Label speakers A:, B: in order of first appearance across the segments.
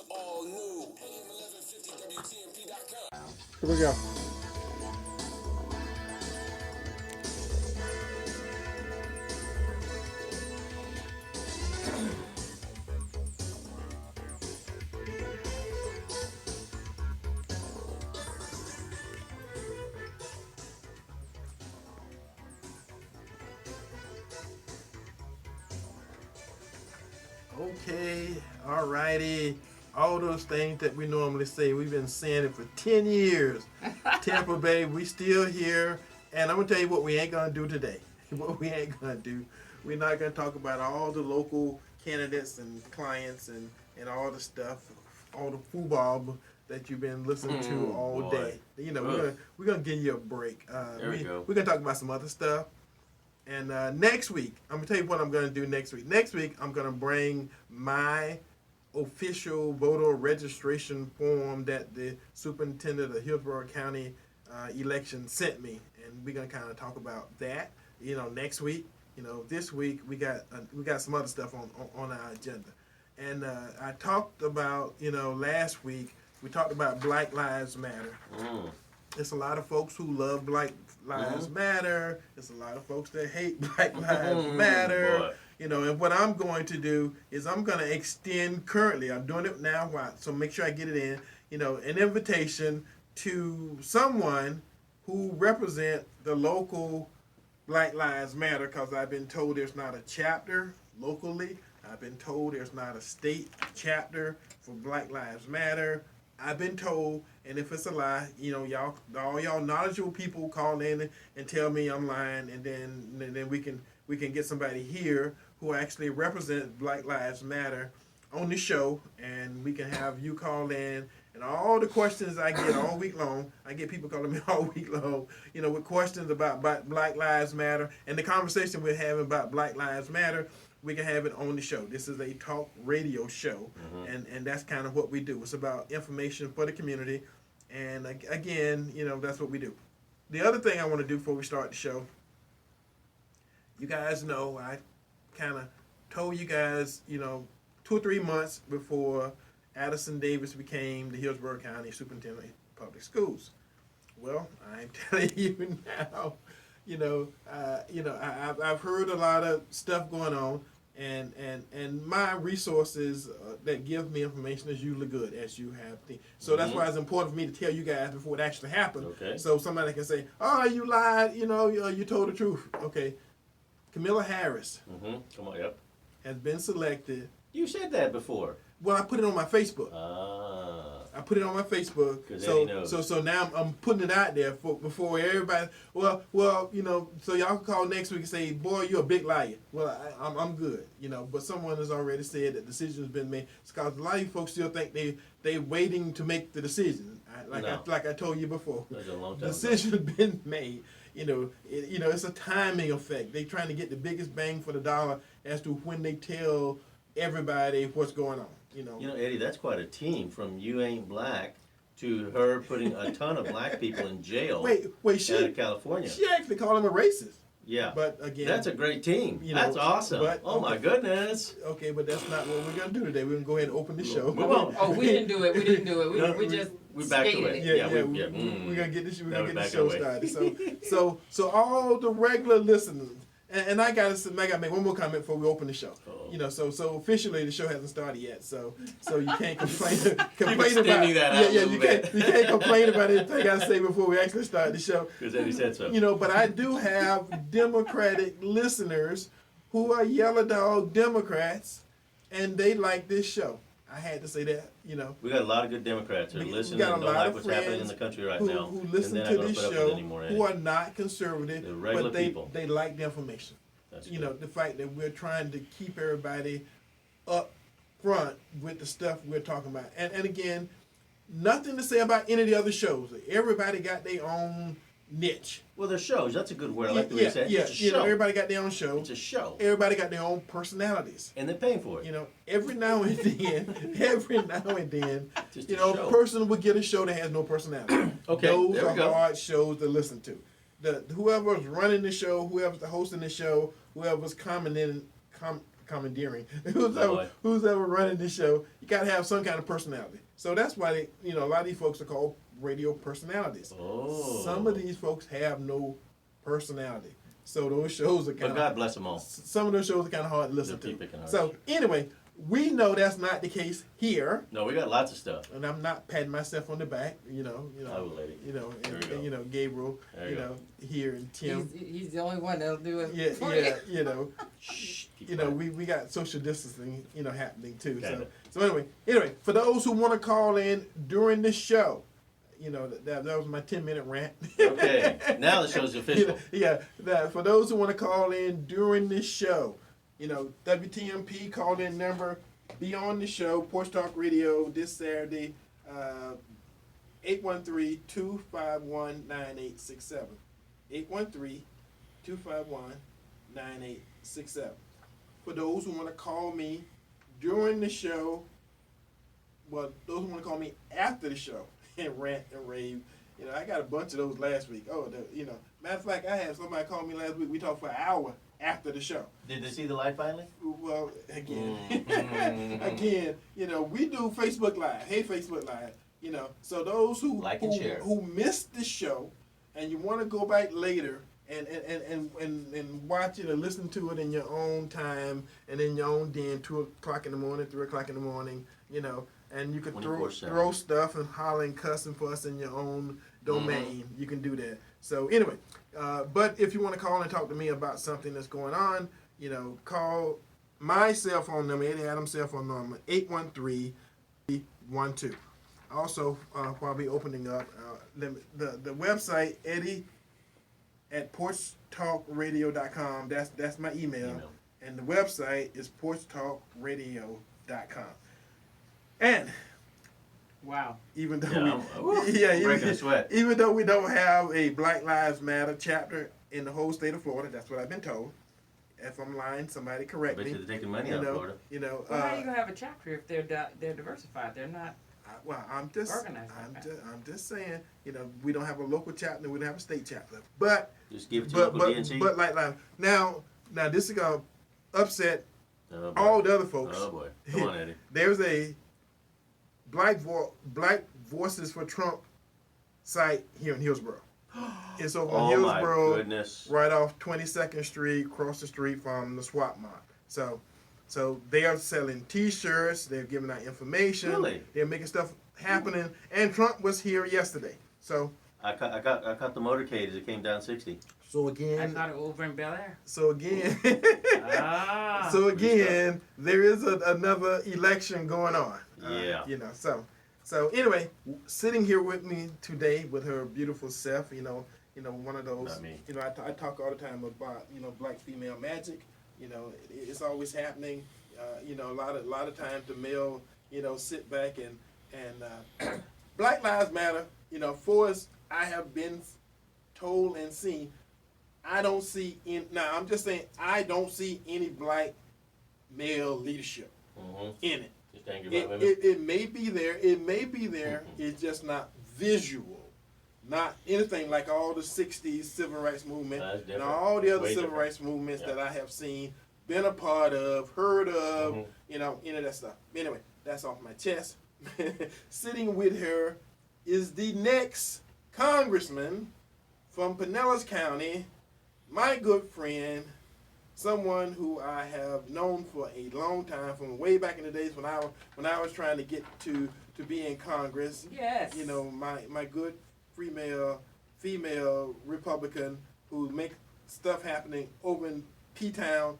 A: all new. AM 1150 WTMP.com.
B: Here we go. Okay, all righty. All those things that we normally say, we've been saying it for 10 years. Tampa Bay, we still here. And I'm going to tell you what we ain't going to do today. What we ain't going to do. We're not going to talk about all the local candidates and clients and all the stuff, all the football that you've been listening to all day. You know, we're gonna give you a break.
C: There we go.
B: We're going to talk about some other stuff. And next week, I'm going to tell you what I'm going to do next week. Next week, I'm going to bring my official voter registration form that the superintendent of Hillsborough County election sent me. And we're going to kind of talk about that, next week. This week, we got some other stuff on our agenda. And I talked about, last week, we talked about Black Lives Matter. There's a lot of folks who love Black Lives Matter. There's a lot of folks that hate Black Lives Matter. And what I'm going to do is I'm going to extend currently, I'm doing it now, so make sure I get it in, an invitation to someone who represent the local Black Lives Matter, because I've been told there's not a chapter locally. I've been told there's not a state chapter for Black Lives Matter. I've been told, and if it's a lie, y'all, all y'all knowledgeable people call in and tell me I'm lying, and then we can get somebody here who actually represents Black Lives Matter on the show, and we can have you call in, and all the questions I get all week long, I get people calling me all week long, with questions about Black Lives Matter, and the conversation we're having about Black Lives Matter, we can have it on the show. This is a talk radio show, and that's kind of what we do. It's about information for the community, and again, that's what we do. The other thing I want to do before we start the show, you guys know I kind of told you guys, 2 or 3 months before Addison Davis became the Hillsborough County Superintendent of Public Schools. Well, I'm telling you now, I've heard a lot of stuff going on, and my resources that give me information is usually good, as you have. So that's why it's important for me to tell you guys before it actually happened.
C: Okay. So
B: somebody can say, "Oh, you lied," you told the truth. Okay. Camilla Harris
C: Come on, yep.
B: has been selected.
C: You said that before.
B: Well, I put it on my Facebook. I put it on my Facebook. So now I'm putting it out there before everybody. Well, so y'all can call next week and say, "Boy, you're a big liar." Well, I'm good, But someone has already said that the decision's been made. It's because a lot of you folks still think they waiting to make the decision. Like I told you before,
C: that's a long time
B: the decision's been made. It's a timing effect. They're trying to get the biggest bang for the dollar as to when they tell everybody what's going on.
C: Eddie, that's quite a team, from You Ain't Black to her putting a ton of black people in jail.
B: Wait,
C: out of California.
B: She actually called him a racist.
C: Yeah.
B: But again,
C: that's a great team. That's awesome. My goodness.
B: Okay, but that's not what we're gonna do today. We're gonna go ahead and open the show.
C: We
D: didn't do it. We didn't do it. We just
C: backed
D: stated
C: away.
D: it.
B: We're gonna get this. We're gonna get the show
C: away.
B: started. So all the regular listeners, and I gotta make one more comment before we open the show. So officially the show hasn't started yet. So you can't complain about
C: that.
B: You can't complain about anything I gotta say before we actually start the show.
C: Because Eddie said so.
B: But I do have Democratic listeners who are yellow dog Democrats, and they like this show. I had to say that.
C: We got a lot of good Democrats who listen and don't like what's happening in the country right now.
B: Who listen to this show, who are not conservative, but they like the information. The fact that we're trying to keep everybody up front with the stuff we're talking about. And again, nothing to say about any of the other shows. Everybody got their own niche.
C: Well, they're shows. That's a good word. I like the way you said it. It's a show.
B: Everybody got their own show.
C: It's a show.
B: Everybody got their own personalities.
C: And they're paying for it.
B: Every now and then,
C: Just
B: a person will get a show that has no personality.
C: Okay,
B: Those
C: there we
B: are
C: go.
B: hard shows to listen to. Whoever's running the show, whoever's hosting the show, whoever's commenting commandeering.
C: boy.
B: Who's ever running the show? You got to have some kind of personality. So that's why a lot of these folks are called radio personalities.
C: Oh.
B: Some of these folks have no personality. So those shows are kind
C: But
B: of.
C: God bless them all.
B: Some of those shows are kind of hard to listen
C: They're
B: to.
C: picking hard.
B: So anyway, we know that's not the case here.
C: No, we got lots of stuff.
B: And I'm not patting myself on the back,
C: I will, lady.
B: and Gabriel,
C: There you go.
B: here and Tim.
D: He's the only one that'll do it.
C: Shh. keep
B: You know,
C: quiet.
B: we got social distancing, happening too.
C: Kinda.
B: So anyway, for those who want to call in during the show, that was my 10-minute rant.
C: Okay, now the show's official.
B: For those who want to call in during the show, WTMP call in number, be on the show, Porch Talk Radio this Saturday, 813-251-9867. 813-251-9867. For those who want to call me during the show, those who want to call me after the show and rant and rave, I got a bunch of those last week. Matter of fact, I had somebody call me last week. We talked for an hour after the show.
C: Did they see the light finally?
B: Well, again,
C: Mm.
B: we do Facebook Live. Hey, Facebook Live. So those who
C: Like and share.
B: who missed the show, and you want to go back later and watch it or listen to it in your own time and in your own den, 2:00 in the morning, 3:00 in the morning, and you can throw
C: 24/7.
B: stuff and holler and cuss and fuss in your own domain. You can do that. So anyway, but if you want to call and talk to me about something that's going on, call my cell phone number, Eddie Adams' cell phone number, 813-12. Also, while I'll be opening up, the website, Eddie at PorchTalkRadio.com. That's my email. And the website is PorchTalkRadio.com. And
D: Wow.
B: even though
C: I'm breaking a sweat.
B: even though we don't have a Black Lives Matter chapter in the whole state of Florida, that's what I've been told. If I'm lying, somebody correct
C: I bet
B: me.
C: you they're taking money out of Florida.
D: Well, how are you gonna have a chapter if they're diversified? They're not.
B: I'm just
D: Organized like that.
B: I'm just saying, we don't have a local chapter, we don't have a state chapter. But
C: Just give it to
B: but
C: local
B: but,
C: DNC.
B: but like now this is gonna upset
C: Oh, boy.
B: all the other folks.
C: Oh boy, come on, Eddie.
B: There's a Black Voices for Trump site here in Hillsborough. It's over in
C: Oh my
B: Hillsborough,
C: goodness.
B: right off 22nd Street, across the street from the Swap Mart. So they are selling T-shirts. They're giving out information.
C: Really?
B: They're making stuff happening. And Trump was here yesterday. So
C: I caught the motorcade as it came down 60.
B: so
D: I
B: again,
D: thought it over in Bel Air.
B: so again,
D: Ah.
B: so again, there is another election going on.
C: Yeah.
B: So anyway, sitting here with me today with her beautiful self, one of those,
C: Not me.
B: I talk all the time about, black female magic. It's always happening. A lot of times the male, sit back and Black Lives Matter. For as I have been told and seen, I don't see I'm just saying I don't see any black male leadership
C: Mm-hmm.
B: in it.
C: Just angry about women.
B: It may be there. It may be there. It's just not visual. Not anything like all the 60s civil rights movement
C: That's
B: and
C: different.
B: all the other
C: Way
B: civil
C: different.
B: rights movements
C: Yeah.
B: that I have seen, been a part of, heard of,
C: Mhm.
B: any of that stuff. Anyway, that's off my chest. Sitting with her is the next congressman from Pinellas County, my good friend, someone who I have known for a long time, from way back in the days when I was trying to get to be in Congress.
D: Yes.
B: My good female Republican who make stuff happening over in P-Town.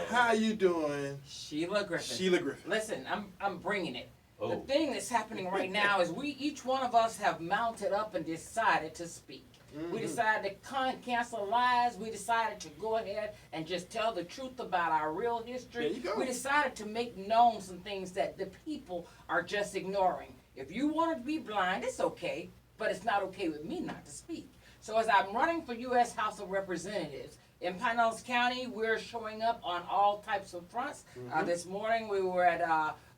B: How you doing,
D: Sheila Griffin.
B: Sheila Griffin?
D: Listen, I'm bringing it. The
C: Oh.
D: thing that's happening right now is each one of us have mounted up and decided to speak. We decided to cancel lies. We decided to go ahead and just tell the truth about our real history.
B: There you go.
D: We decided to make known some things that the people are just ignoring. If you want to be blind, it's okay, but it's not okay with me not to speak. So as I'm running for U.S. House of Representatives, in Pinellas County, we're showing up on all types of fronts. This morning we were at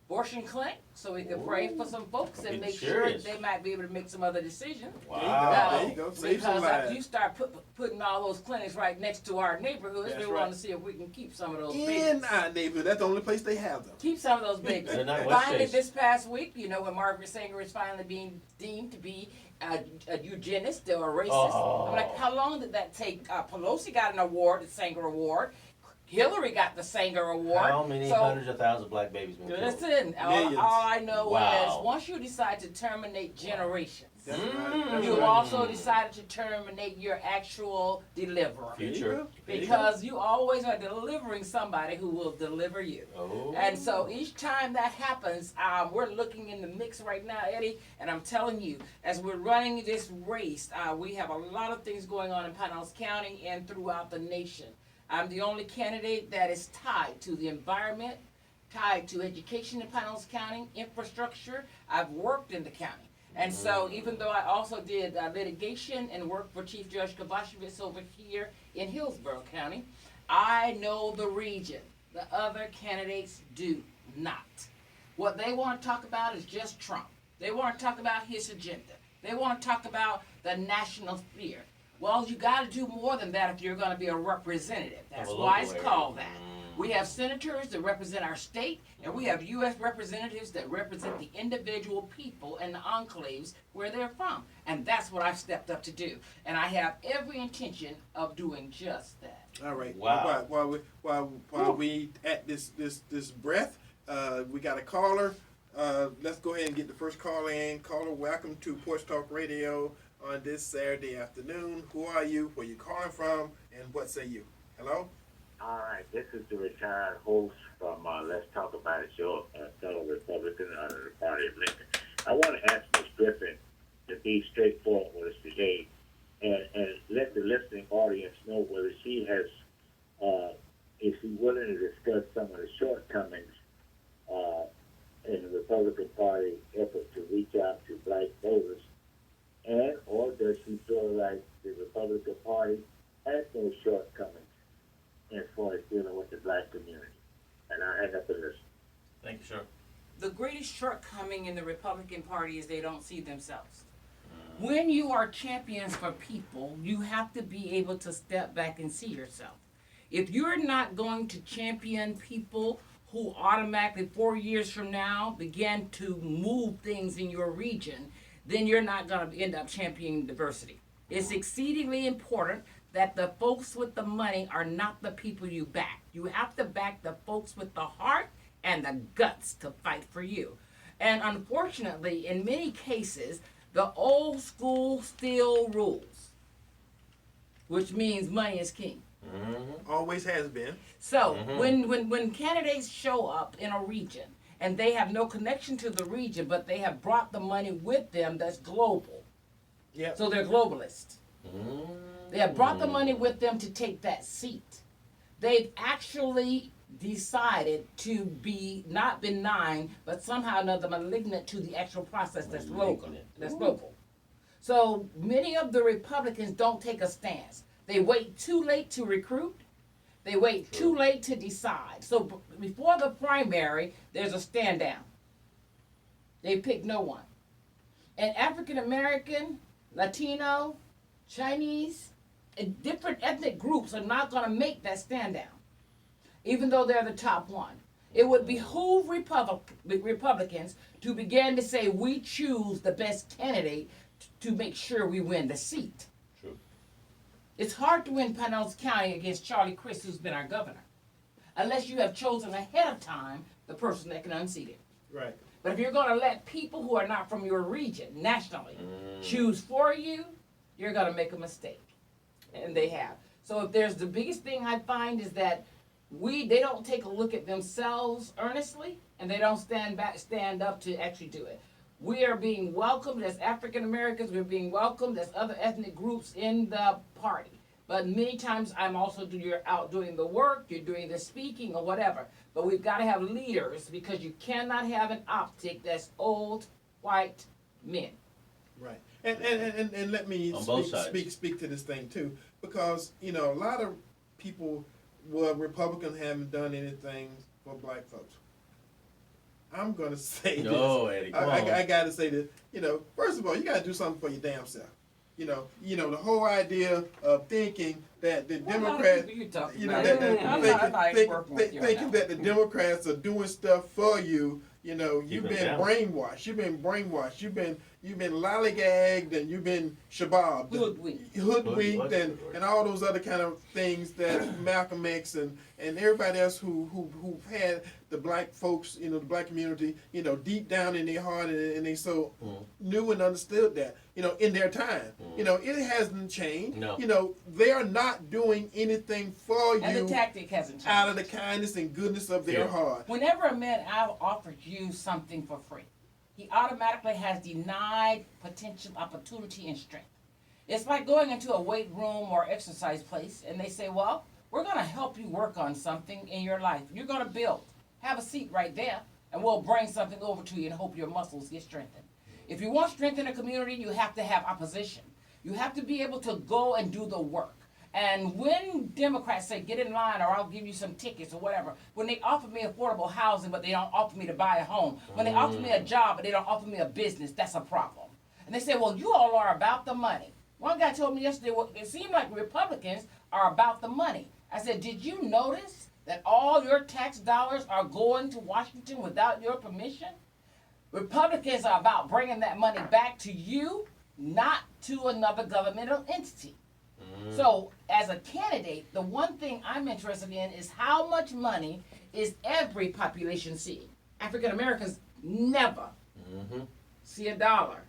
D: abortion clinic so we can pray for some folks and
C: Getting
D: make
C: serious.
D: sure they might be able to make some other decisions.
C: Wow.
B: There you go. Save some
D: Because
B: lives.
D: after you start putting all those clinics right next to our neighborhoods,
B: That's
D: we
B: right.
D: want to see if we can keep some of those
B: In
D: babies.
B: our neighborhood, that's the only place they have them.
D: Keep some of those babies.
C: They're not West
D: Finally,
C: Chase.
D: this past week, when Margaret Sanger is finally being deemed to be a eugenist or a racist,
C: Oh.
D: I'm like, how long did that take? Pelosi got an award, the Sanger Award. Hillary got the Sanger Award.
C: How many hundreds of thousands of black babies been killed?
D: Listen,
B: Millions.
D: all I know
C: Wow.
D: is once you decide to terminate generations,
B: That's right. That's
D: you have
B: right.
D: also decided to terminate your actual deliverer.
B: There you
C: Future.
B: go.
D: Because you always are delivering somebody who will deliver you.
C: Oh.
D: And so each time that happens, we're looking in the mix right now, Eddie, and I'm telling you, as we're running this race, we have a lot of things going on in Pinellas County and throughout the nation. I'm the only candidate that is tied to the environment, tied to education in Pinellas County, infrastructure. I've worked in the county. And so even though I also did litigation and worked for Chief Judge Kovachevitz over here in Hillsborough County, I know the region. The other candidates do not. What they want to talk about is just Trump. They want to talk about his agenda. They want to talk about the national sphere. Well, you got to do more than that if you're going to be a representative. That's
C: Of a
D: why
C: local
D: it's
C: area.
D: called that. We have senators that represent our state, and we have U.S. representatives that represent the individual people and the enclaves where they're from. And that's what I've stepped up to do. And I have every intention of doing just that.
B: All right.
C: Wow.
B: While we at this breath, we got a caller. Let's go ahead and get the first call in. Caller, welcome to Porch Talk Radio on this Saturday afternoon. Who are you? Where you calling from? And what say you? Hello.
E: All right, this is the retired host from Let's Talk About It show, fellow Republican under the party of Lincoln. I want to ask Ms. Griffin to be straightforward with us today and let the listening audience know whether she has, is she willing to discuss some of the shortcomings in the Republican Party effort to reach out to black voters, and or does she feel like the Republican Party has no shortcomings as far as dealing with the black community? And I hang up and listen.
C: Thank you, sir.
D: The greatest shortcoming in the Republican Party is they don't see themselves. When you are champions for people, you have to be able to step back and see yourself. If you're not going to champion people who automatically 4 years from now begin to move things in your region, then you're not going to end up championing diversity. It's exceedingly important that the folks with the money are not the people you back. You have to back the folks with the heart and the guts to fight for you. And unfortunately, in many cases, the old school still rules, which means money is king.
B: Always has been.
D: So when candidates show up in a region and they have no connection to the region, but they have brought the money with them that's global.
B: Yeah.
D: So they're globalists. They have brought the money with them to take that seat. They've actually decided to be not benign, but somehow or another malignant to the actual process that's local. That's local. So many of the Republicans don't take a stance. They wait too late to recruit. They wait too late to decide. So before the primary, there's a stand down. They pick no one. And African American, Latino, Chinese, and different ethnic groups are not going to make that stand down, even though they're the top one. It would behoove Republicans to begin to say, we choose the best candidate to make sure we win the seat.
C: True.
D: It's hard to win Pinellas County against Charlie Crist, who's been our governor, unless you have chosen ahead of time the person that can unseat it.
B: Right.
D: But if you're going to let people who are not from your region nationally choose for you, you're going to make a mistake. And they have. So if there's the biggest thing I find is that they don't take a look at themselves earnestly, and they don't stand up to actually do it. We are being welcomed as African Americans. We're being welcomed as other ethnic groups in the party. But many times you're out doing the work, you're doing the speaking or whatever. But we've got to have leaders, because you cannot have an optic that's old white men.
B: Right. And let me
C: On both sides.
B: speak to this thing too, because a lot of people, Republicans haven't done anything for black folks. I'm gonna say
C: No,
B: this.
C: Eddie, come on.
B: I gotta say this. First of all, you gotta do something for your damn self. The whole idea of thinking that the Democrats, thinking that the Democrats are doing stuff for you. You've been
C: down.
B: brainwashed. You've been brainwashed. You've been lollygagged, and you've been shababbed, hoodwinked, and all those other kind of things that Malcolm X and everybody else who've had the black folks, the black community, deep down in their heart, and they so knew and understood that, in their time. It hasn't changed.
C: No.
B: They are not doing anything for you.
D: And the tactic hasn't changed.
B: Out of the kindness and goodness of their heart.
D: Whenever a man offers you something for free, he automatically has denied potential opportunity and strength. It's like going into a weight room or exercise place and they say, well, we're going to help you work on something in your life. You're going to build. Have a seat right there and we'll bring something over to you and hope your muscles get strengthened. If you want strength in a community, you have to have opposition. You have to be able to go and do the work. And when Democrats say, get in line or I'll give you some tickets or whatever, when they offer me affordable housing but they don't offer me to buy a home, when they offer me a job but they don't offer me a business, that's a problem. And they say, well, you all are about the money. One guy told me yesterday, well, it seemed like Republicans are about the money. I said, did you notice that all your tax dollars are going to Washington without your permission? Republicans are about bringing that money back to you, not to another governmental entity. So, as a candidate, the one thing I'm interested in is how much money is every population seeing. African Americans never see a dollar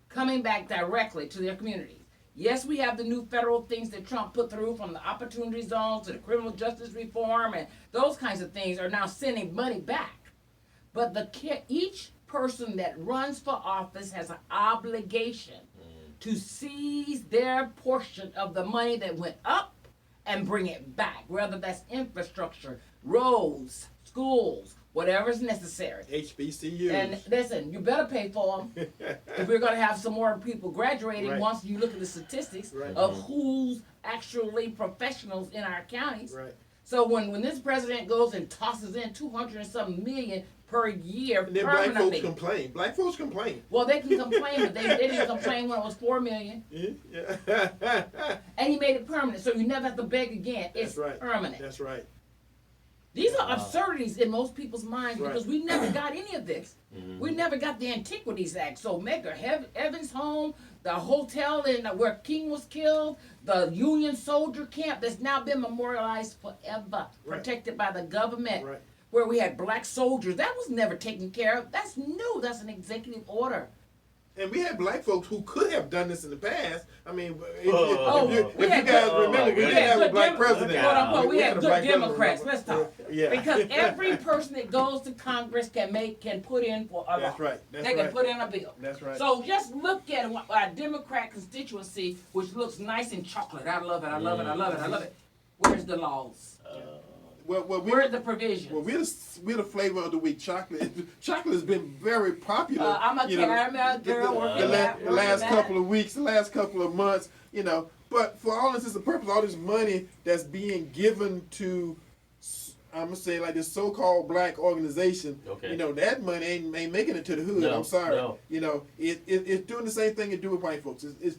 D: coming back directly to their communities. Yes, we have the new federal things that Trump put through, from the opportunity zones to the criminal justice reform, and those kinds of things are now sending money back. But each person that runs for office has an obligation to seize their portion of the money that went up and bring it back, whether that's infrastructure, roads, schools, whatever's necessary.
B: HBCUs.
D: And listen, you better pay for them if we're going to have some more people graduating once you look at the statistics of who's actually professionals in our counties.
B: Right.
D: So when this president goes and tosses in 200 and something million per year
B: And then
D: permanently.
B: Black folks complain.
D: Well, they can complain, but they didn't complain when it was $4 million.
B: Yeah.
D: And he made it permanent, so you never have to beg again. It's
B: That's right.
D: permanent.
B: That's right.
D: These are absurdities in most people's minds because we never got any of this. We never got the Antiquities Act. So Medgar Evans' home, the hotel where King was killed, the Union soldier camp that's now been memorialized forever, protected by the government, where we had black soldiers. That was never taken care of. That's new. That's an executive order.
B: And we had black folks who could have done this in the past. I mean, if
D: we
B: you
D: had
B: guys
D: good-
B: remember, we
D: we
B: didn't
D: had
B: have a
D: good
B: black
D: Dem-
B: president.
D: Quote unquote, we had
B: a
D: good
B: black president.
D: Democrats. Let's talk.
B: Yeah.
D: Because every person that goes to Congress can put in for a law.
B: That's right. That's
D: They can
B: right.
D: put in a bill.
B: That's right.
D: So just look at our Democrat constituency, which looks nice and chocolate. I love it. I love it. I love it. I love it. Where's the laws?
B: Well,
D: Where are the provisions?
B: Well, we're the flavor of the week. Chocolate has been very popular.
D: I'm a caramel girl working
B: the last couple of weeks, the last couple of months, But for all intents and purposes, all this money that's being given to, I'm gonna say like this so-called black organization, that money ain't making it to the hood.
C: No,
B: I'm sorry.
C: no.
B: It's doing the same thing it do with white folks. It's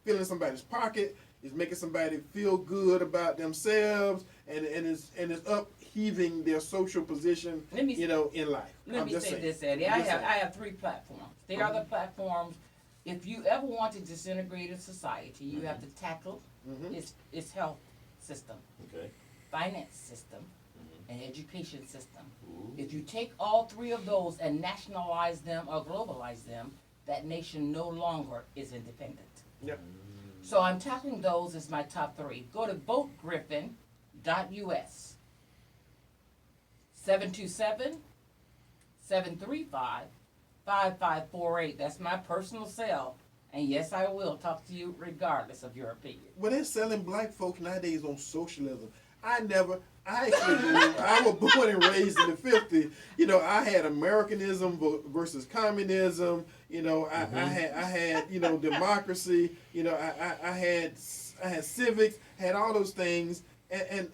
B: filling somebody's pocket. It's making somebody feel good about themselves, and it's upheaving their social position, in life.
D: Let me say this, Eddie. I have 3 platforms. They are the platforms. If you ever want to disintegrate a society, you have to tackle its health system, finance system, and education system. If you take all 3 of those and nationalize them or globalize them, that nation no longer is independent.
B: Yep.
D: So I'm tackling those as my top 3. Go to votegriffin.us. 727-735-5548. That's my personal cell. And yes, I will talk to you regardless of your opinion.
B: Well, they're selling black folks nowadays on socialism. I actually believe, I was born and raised in the 50s. I had Americanism versus communism. I had democracy. I had civics, had all those things. And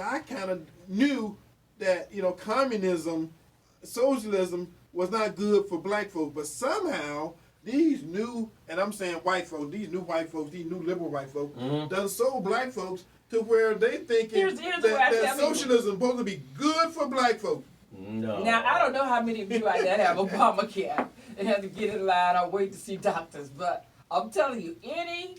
B: I kind of knew that, communism socialism was not good for black folks, but somehow these new, and I'm saying white folks, these new liberal white folks, done sold black folks to where they thinking
D: Here's
B: that socialism is supposed to be good for black folks.
C: No.
D: Now, I don't know how many of you out there have Obamacare and have to get in line or wait to see doctors, but I'm telling you, any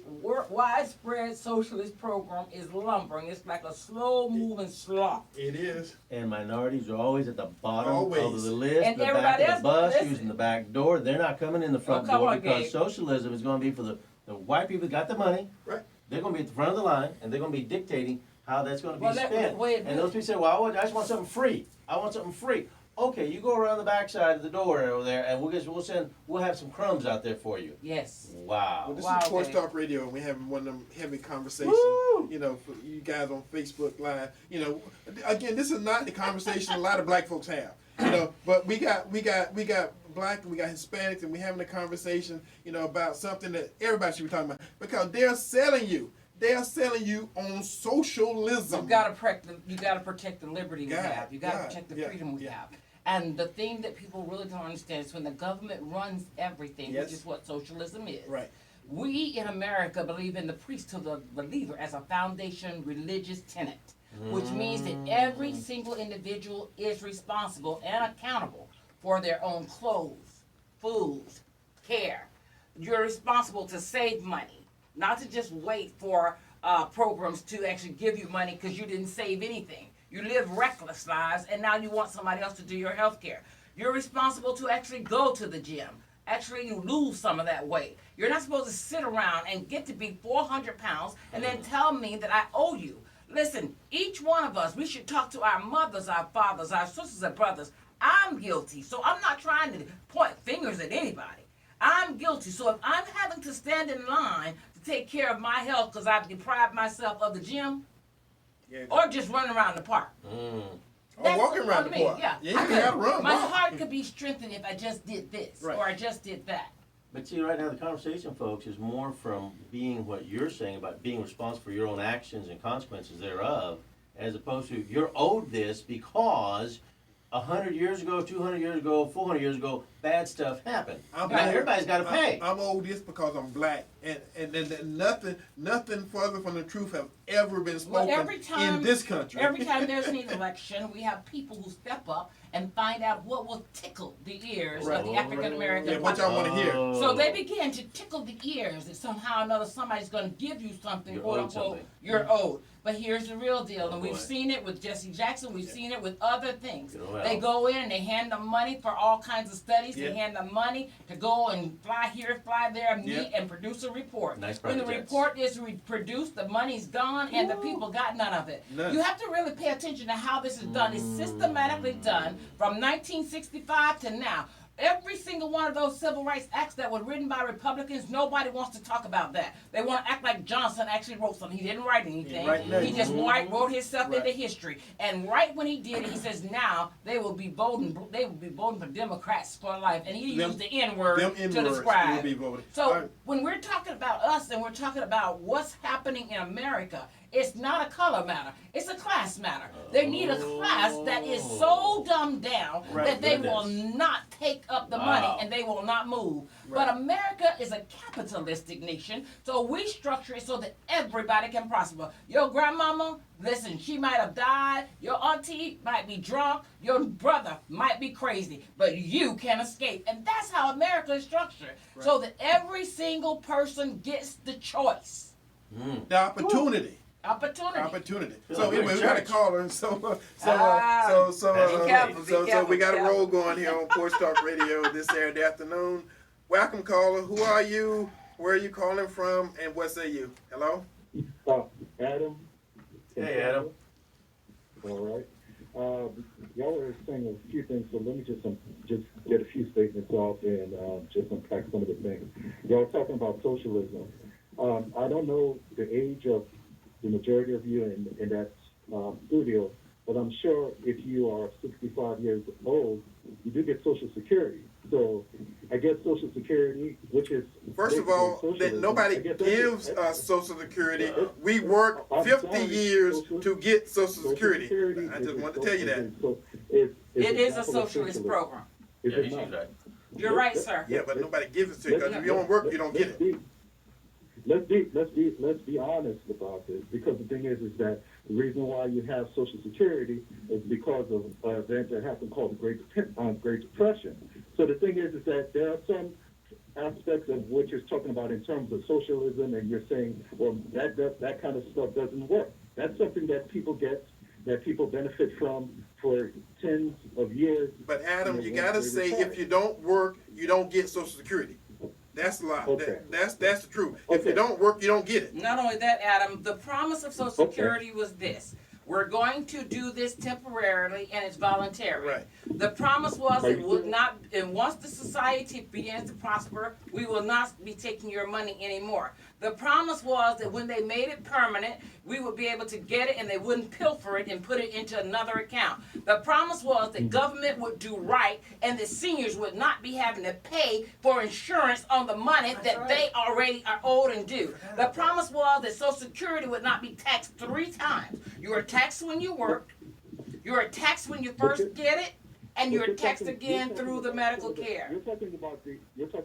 D: widespread socialist program is lumbering. It's like a slow-moving sloth.
B: It is.
C: And minorities are always at the bottom
B: Always.
C: of the list,
D: And
C: the back
D: everybody
C: of the
D: else,
C: bus,
D: listen.
C: using the back door. They're not coming in the front
D: come
C: door
D: on,
C: because
D: Gabe.
C: socialism is going to be for the white people that got the money.
B: Right.
C: They're going to be at the front of the line, and they're going to be dictating how that's going to be
D: Well, that's
C: spent.
D: the way it
C: And
D: is.
C: those people say, well, I just want something free. I want something free. Okay, you go around the back side of the door over there, and we'll have some crumbs out there for you.
D: Yes.
C: Wow.
B: Well, this
D: Wow,
B: is Porch Gabe. Talk Radio, and we're having one of them heavy conversations.
C: Woo!
B: You know, for you guys on Facebook Live. You know, again, this is not the conversation a lot of black folks have. You know, but we got black and we got Hispanics, and we're having a conversation. You know, about something that everybody should be talking about because they're selling you. They are selling you on socialism.
D: You gotta protect the liberty we
B: God,
D: have. You gotta
B: God,
D: protect the
B: yeah,
D: freedom we
B: yeah.
D: have. And the thing that people really don't understand is when the government runs everything,
B: Yes.
D: which is what socialism is.
B: Right.
D: We in America believe in the priesthood of the believer as a foundation religious tenet, which means that every single individual is responsible and accountable for their own clothes, food, care. You're responsible to save money, not to just wait for programs to actually give you money because you didn't save anything. You live reckless lives, and now you want somebody else to do your health care. You're responsible to actually go to the gym. Actually, you lose some of that weight. You're not supposed to sit around and get to be 400 pounds and then tell me that I owe you. Listen, each one of us, we should talk to our mothers, our fathers, our sisters and brothers. I'm guilty, so I'm not trying to point fingers at anybody. I'm guilty, so if I'm having to stand in line to take care of my health because I've deprived myself of the gym,
B: Yeah.
D: or just running around the park.
B: Or walking around the park.
D: Yeah,
B: You gotta run.
D: my
B: walk.
D: heart could be strengthened if I just did this
B: Right.
D: or I just did that.
C: But see, right now the conversation, folks, is more from being what you're saying about being responsible for your own actions and consequences thereof, as opposed to you're owed this because 100 years ago, 200 years ago, 400 years ago, bad stuff happened. Now everybody's got to pay.
B: I'm old this because I'm black, and nothing further from the truth have ever been spoken in this country.
D: Every time there's an election, we have people who step up and find out what will tickle the ears
B: Right.
D: of the African American
B: Yeah, what y'all want to hear?
D: So they begin to tickle the ears that somehow or another somebody's going to give you something,
C: You're
D: quote
C: owed
D: unquote,
C: something.
D: you're owed. But here's the real deal, and
C: boy.
D: we've seen it with Jesse Jackson, we've seen it with other things.
C: You know,
D: They go in and they hand them money for all kinds of studies,
B: Yeah.
D: they hand them money to go and fly here, fly there, meet
B: Yeah.
D: and produce a report.
C: Nice
D: When the
C: private jets.
D: report is produced, the money's gone and the people got none of it.
B: None.
D: You have to really pay attention to how this is done. It's systematically done from 1965 to now. Every single one of those civil rights acts that were written by Republicans, nobody wants to talk about that. They want to act like Johnson actually wrote something. He didn't write anything.
B: Right now.
D: He just wrote himself
B: Right.
D: into history. And right when he did it, he says now they will be voting for Democrats for life. And he
B: Them-
D: used the N-word
B: Them
D: to
B: N-words
D: describe
B: will be voted.
D: so
B: All right.
D: when we're talking about us and we're talking about what's happening in America, it's not a color matter. It's a class matter. They need a class that is so dumbed down
B: Right.
D: that they
C: Goodness.
D: will not take up the
C: Wow.
D: money and they will not move.
B: Right.
D: But America is a capitalistic nation, so we structure it so that everybody can prosper. Your grandmama, listen, she might have died. Your auntie might be drunk. Your brother might be crazy, but you can escape. And that's how America is structured, so that every single person gets the choice.
B: The opportunity.
D: Opportunity.
C: Feel
B: So
C: like we're
B: anyway,
C: in
B: we got a
C: church.
B: caller.
C: That's
B: So
C: okay.
B: we got a roll going here on Porch Talk Radio this Saturday afternoon. Welcome, caller. Who are you? Where are you calling from? And what say you? Hello.
E: Adam.
C: Hey, Adam.
E: All right. Y'all are saying a few things, so let me just get a few statements off and just unpack some of the things. Y'all are talking about socialism. I don't know the age of the majority of you in that studio,
F: but I'm sure if you are 65 years old, you do get Social Security. So I get Social Security, which is
B: First of all, that
F: socialism.
B: nobody
F: I guess
B: gives us Social Security. We
F: I'm
B: work 50
F: sorry,
B: years to get Social Security. I
F: is
B: just
F: a
B: wanted to tell you that.
D: It is a
F: example of
D: socialist
F: socialism.
D: program.
F: Is
C: Yeah,
F: it
C: she's
F: not?
C: right.
D: You're right, sir.
B: Yeah, but nobody gives it to you because if you don't work, you don't get it.
F: Let's be honest about this, because the thing is that the reason why you have Social Security is because of an event that happened called the Great Depression. So the thing is that there are some aspects of what you're talking about in terms of socialism, and you're saying, well, that kind of stuff doesn't work. That's something that people get, that people benefit from for tens of years.
B: But Adam, you
F: when
B: gotta
F: they
B: say
F: retire.
B: if you don't work, you don't get Social Security. That's a lie.
F: Okay.
B: That's the truth. If you
F: Okay.
B: don't work, you don't get it.
D: Not only that, Adam, the promise of Social
F: Okay.
D: Security was this. We're going to do this temporarily and it's voluntary.
B: Right.
D: The promise was
F: Are
D: it
F: you
D: would
F: sure?
D: not, and once the society begins to prosper, we will not be taking your money anymore. The promise was that when they made it permanent, we would be able to get it and they wouldn't pilfer it and put it into another account. The promise was that government would do right and the seniors would not be having to pay for insurance on the money that they already are owed and due. The promise was that Social Security would not be taxed 3 times. You are taxed when you work, you are taxed when you first get it, and you're taxed again through the medical care.
F: You're talking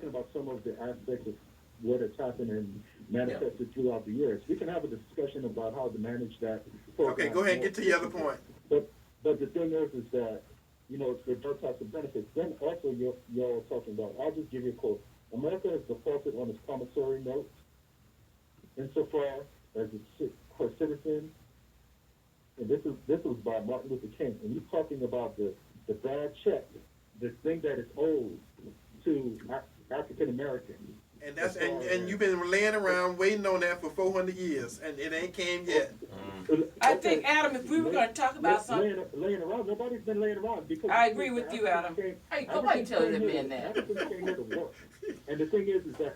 F: about some of the aspects of what has happened and manifested throughout the years. We can have a discussion about how to manage that.
B: Okay, go ahead and get to the other point.
F: But the thing is that, you know, it does have some benefits. Then also you're talking about, I'll just give you a quote. America has defaulted on its promissory note insofar as its citizen. And this was by Martin Luther King, and he's talking about the bad check, the thing that is owed to African Americans.
B: And that's and you've been laying around waiting on that for 400 years, and it ain't came yet.
D: I think, Adam, if we were going to talk about something,
F: laying around, nobody's been laying around because
D: I agree with you, Adam. Hey, nobody tells you to be in there.
F: Africans came here to work, and the thing is that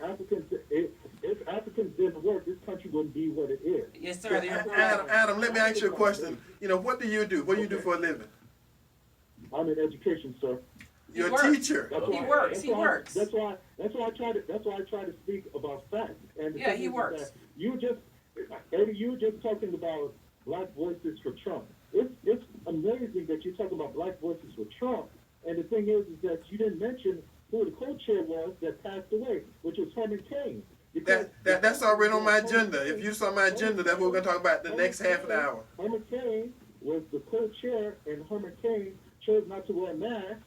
F: if Africans didn't work, this country wouldn't be what it is.
D: Yes, sir.
B: Adam, let me ask you a question. You know, what do you do? What do you do for a living?
F: I'm in education, sir.
B: You're a
D: works.
B: teacher.
F: That's
D: He
F: why-
D: works,
F: that's
D: he
F: why-
D: works.
F: That's why I try to speak about facts. And the
D: Yeah,
F: thing
D: he
F: is
D: works.
F: that Eddie, you were just talking about Black voices for Trump. It's amazing that you're talking about Black voices for Trump. And the thing is that you didn't mention who the co-chair was that passed away, which was Herman Cain.
B: That's already on my agenda. If you saw my agenda, that's what we're gonna talk about the next half an hour.
F: Herman Cain was the co-chair, and Herman Cain chose not to wear a mask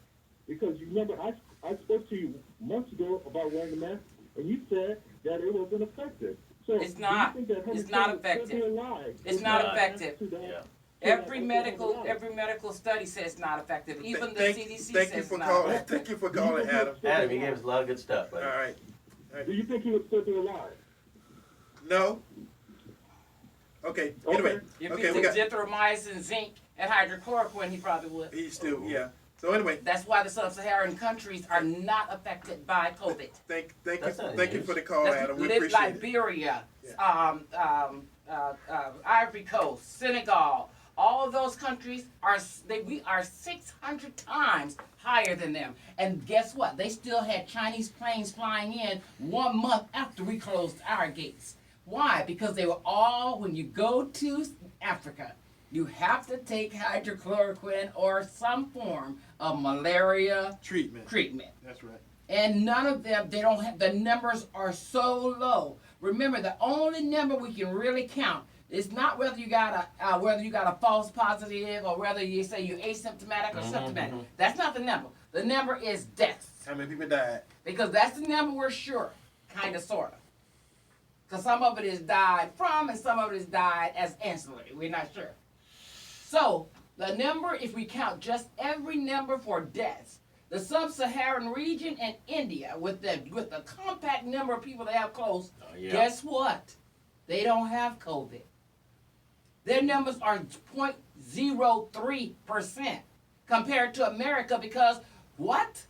F: because you remember I spoke to you months ago about wearing a mask, and you said that it wasn't effective. So
D: It's not.
F: do you think that Herman
D: It's not
F: Cain would still
D: effective.
F: be alive
D: It's
F: if
D: not
F: he had
D: effective.
F: to that-
C: Yeah.
F: to that
D: Every
F: Oklahoma
D: medical study says it's not effective. Even the
B: Thank
D: CDC
B: you
D: says
B: for
D: it's not
B: calling.
D: effective.
B: Thank you for calling, Adam.
C: Adam, he gave us a lot of good stuff,
B: All
C: buddy.
B: right.
F: Do you think he would still be alive?
B: No. Okay. Anyway.
D: If
B: Okay,
D: he
B: we
D: took
B: got.
D: zithromycin, zinc, and hydrochloroquine, he probably would.
B: He's still So anyway,
D: That's why the sub-Saharan countries are not affected by COVID.
B: thank
C: That's not
B: you
C: news.
B: for the call, Adam. We
D: Live
B: appreciate it.
D: Liberia,
B: Yeah.
D: Ivory Coast, Senegal, all of those countries we are 600 times higher than them. And guess what? They still had Chinese planes flying in 1 month after we closed our gates. Why? Because they were all, when you go to Africa, you have to take hydrochloroquine or some form of malaria
B: Treatment. That's right.
D: and none of them, they don't have, the numbers are so low. Remember, the only number we can really count is not whether you got a false positive or whether you say you're asymptomatic or symptomatic. That's not the number. The number is deaths,
B: How many people died?
D: because that's the number we're sure, kind of, sort of. Because some of it is died from and some of it is died as ancillary. We're not sure. So the number, if we count just every number for deaths, the sub-Saharan region and India, with the compact number of people they have close, guess what? They don't have COVID. Their numbers are 0.03% compared to America because what?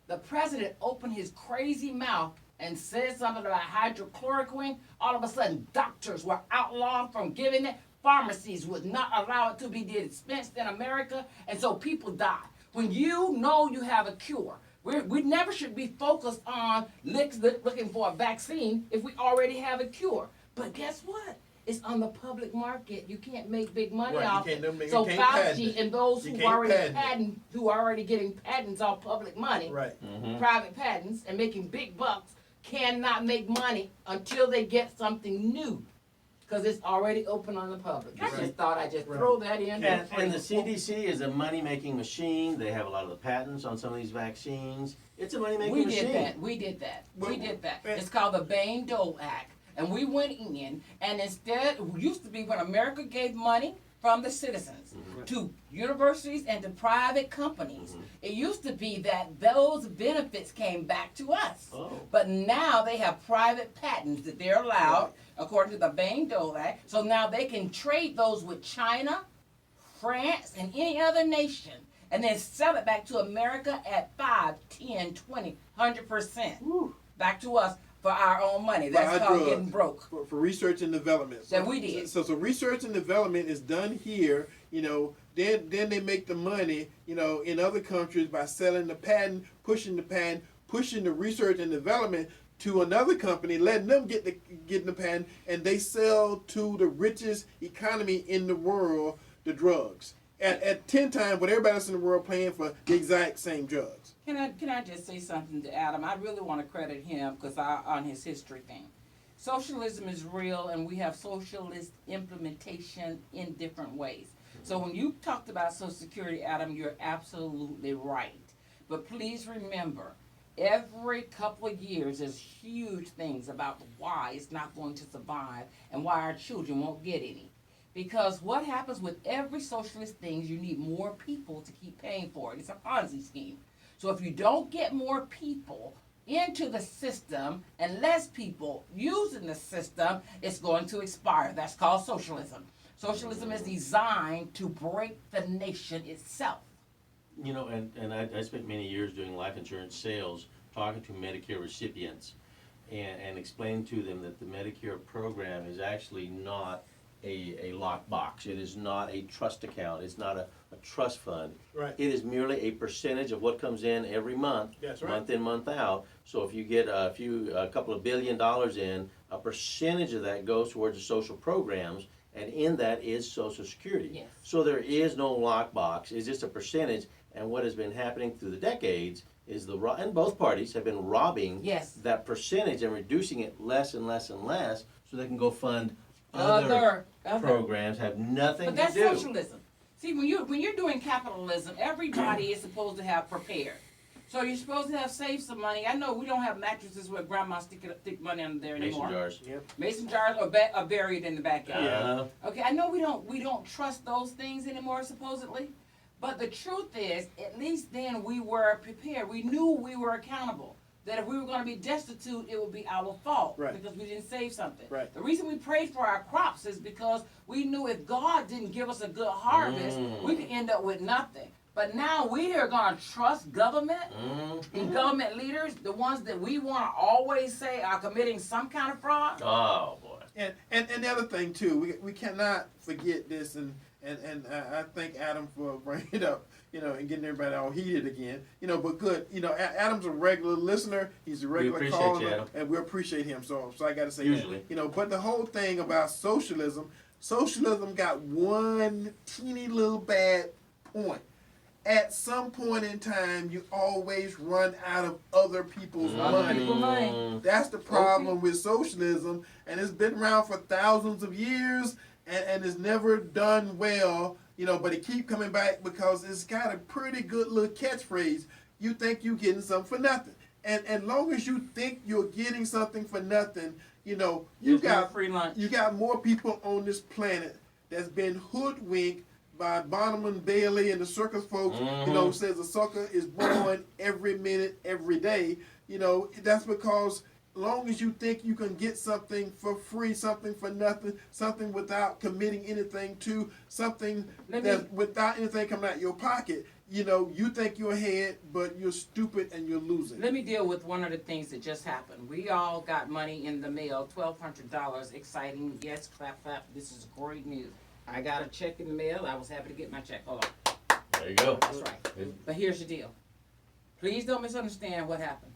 D: The president opened his crazy mouth and said something about hydrochloroquine. All of a sudden, doctors were outlawed from giving it. pharmacies would not allow it to be dispensed in America, and so people die. When you know you have a cure, we never should be focused on looking for a vaccine if we already have a cure. But guess what? It's on the public market. You can't make big money
B: Right, you
D: off
B: can't
D: it.
B: make-
D: So
B: you can't patent
D: Fauci
B: it.
D: and those
B: You
D: who
B: can't
D: already
B: patent it.
D: who are already getting patents off public money,
B: Right.
D: private patents, and making big bucks, cannot make money until they get something new, because it's already open on the public. I
B: Right.
D: just thought I'd just
B: Right.
D: throw that in.
C: And the CDC is a money-making machine. They have a lot of the patents on some of these vaccines. It's a money-making
D: We
C: machine.
D: did that. We did that.
B: Well,
D: We did that.
B: and-
D: It's called the Bain-Dole Act. And we went in, and instead, it used to be when America gave money from the citizens to universities and to private companies, it used to be that those benefits came back to us.
C: Oh.
D: But now they have private patents that they're allowed, according to the Bain-Dole Act. So now they can trade those with China, France, and any other nation, and then sell it back to America at 5, 10, 20, 100% back to us for our own money. That's
B: our
D: called
B: drug.
D: getting broke.
B: For research and development.
D: That we did.
B: So research and development is done here, then they make the money, in other countries by selling the patent, pushing the research and development to another company, letting them get the patent, and they sell to the richest economy in the world the drugs. At 10 times what everybody else in the world paying for the exact same drugs.
D: Can I just say something to Adam? I really want to credit him because on his history thing. Socialism is real, and we have socialist implementation in different ways. So when you talked about Social Security, Adam, you're absolutely right. But please remember, every couple of years there's huge things about why it's not going to survive and why our children won't get any. Because what happens with every socialist thing is you need more people to keep paying for it. It's a Ponzi scheme. So if you don't get more people into the system and less people using the system, it's going to expire. That's called socialism. Socialism is designed to break the nation itself.
C: And I spent many years doing life insurance sales, talking to Medicare recipients, and explaining to them that the Medicare program is actually not a lockbox. It is not a trust account. It's not a trust fund.
B: Right.
C: It is merely a percentage of what comes in every month,
B: That's right.
C: month in, month out. So if you get a couple of $1 billion in, a percentage of that goes towards the social programs, and in that is Social Security.
D: Yes.
C: So there is no lockbox. It's just a percentage. And what has been happening through the decades is and both parties have been robbing
D: Yes.
C: that percentage and reducing it less and less and less, so they can go fund other programs have nothing
D: But that's
C: to do.
D: socialism. See, when you're doing capitalism, everybody is supposed to have prepared. So you're supposed to have saved some money. I know we don't have mattresses where grandma stick money under there
C: Mason
D: anymore.
C: jars.
D: Mason jars are buried in the backyard.
C: Yeah.
D: Okay, I know we don't trust those things anymore, supposedly. But the truth is, at least then we were prepared. We knew we were accountable. That if we were going to be destitute, it would be our fault
B: Right.
D: because we didn't save something.
B: Right.
D: The reason we prayed for our crops is because we knew if God didn't give us a good harvest, we could end up with nothing. But now we are going to trust government and government leaders, the ones that we want to always say are committing some kind of fraud.
C: Oh boy.
B: And the other thing too, we cannot forget this, and I thank Adam for bringing it up, and getting everybody all heated again, but good, Adam's a regular listener, he's a regular
C: appreciate
B: caller,
C: you, Adam.
B: and we appreciate him, so I got to say
C: Usually.
B: that, but the whole thing about socialism got one teeny little bad point. At some point in time, you always run out of other people's money. That's the problem with socialism, and it's been around for thousands of years, and it's never done well, but it keep coming back because it's got a pretty good little catchphrase. You think you're getting something for nothing. And long as you think you're getting something for nothing, you
D: There's
B: got
D: no free lunch.
B: You got more people on this planet that's been hoodwinked by Bonham and Bailey and the circus folks, says a sucker is born every minute, every day. That's because long as you think you can get something for free, something for nothing, something without committing anything to, something without anything coming out of your pocket, you think you're ahead, but you're stupid and you're losing.
D: Let me deal with one of the things that just happened. We all got money in the mail, $1,200, exciting. Yes, clap, clap. This is great news. I got a check in the mail. I was happy to get my check. Hold on.
C: There you go.
D: That's right. But here's the deal. Please don't misunderstand what happened.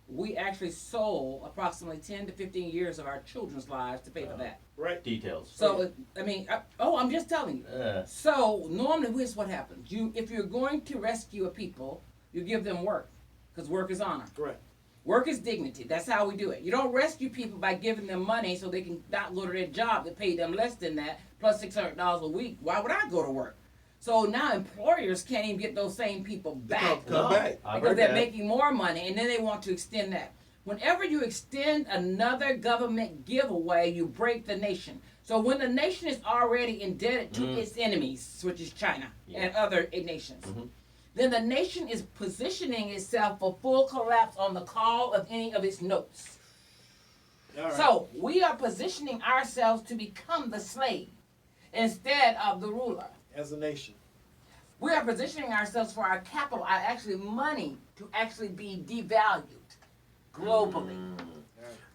D: We actually sold approximately 10 to 15 years of our children's lives to pay for that.
B: Right.
C: Details.
D: So, I mean, I'm just telling you. So, normally, here's what happens. If you're going to rescue a people, you give them work, because work is honor.
B: Correct.
D: Work is dignity. That's how we do it. You don't rescue people by giving them money so they can not go to their job that pay them less than that, plus $600 a week. Why would I go to work? So now employers can't even get those same people back
B: Come back.
D: because they're making more money, and then they want to extend that. Whenever you extend another government giveaway, you break the nation. So when the nation is already indebted to its enemies, which is China and other nations, then the nation is positioning itself for full collapse on the call of any of its notes.
B: Right.
D: So we are positioning ourselves to become the slave instead of the ruler.
B: As a nation.
D: We are positioning ourselves for our capital, our actually money, to actually be devalued globally.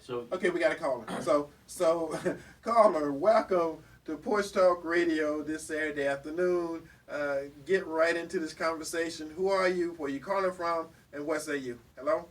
C: So
B: Okay, we got a caller. So caller, welcome to Porch Talk Radio this Saturday afternoon. Get right into this conversation. Who are you? Where you calling from? And what say you? Hello?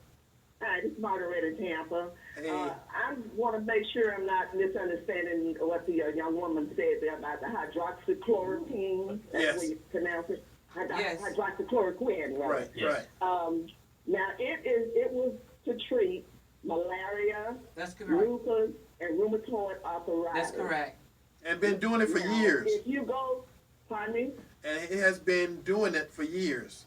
G: Hi, this is Margaret in Tampa.
B: Hey.
G: I want to make sure I'm not misunderstanding what the young woman said there about the hydroxychloroquine. That's
B: Yes.
G: the way you pronounce it.
D: Yes.
G: Hydroxychloroquine, right?
B: Right,
C: Yes.
B: right.
G: Now, it was to treat malaria,
D: That's correct.
G: lupus, and rheumatoid arthritis.
D: That's correct.
B: And been doing it for
G: Now,
B: years.
G: If you go, pardon me?
B: And it has been doing it for years.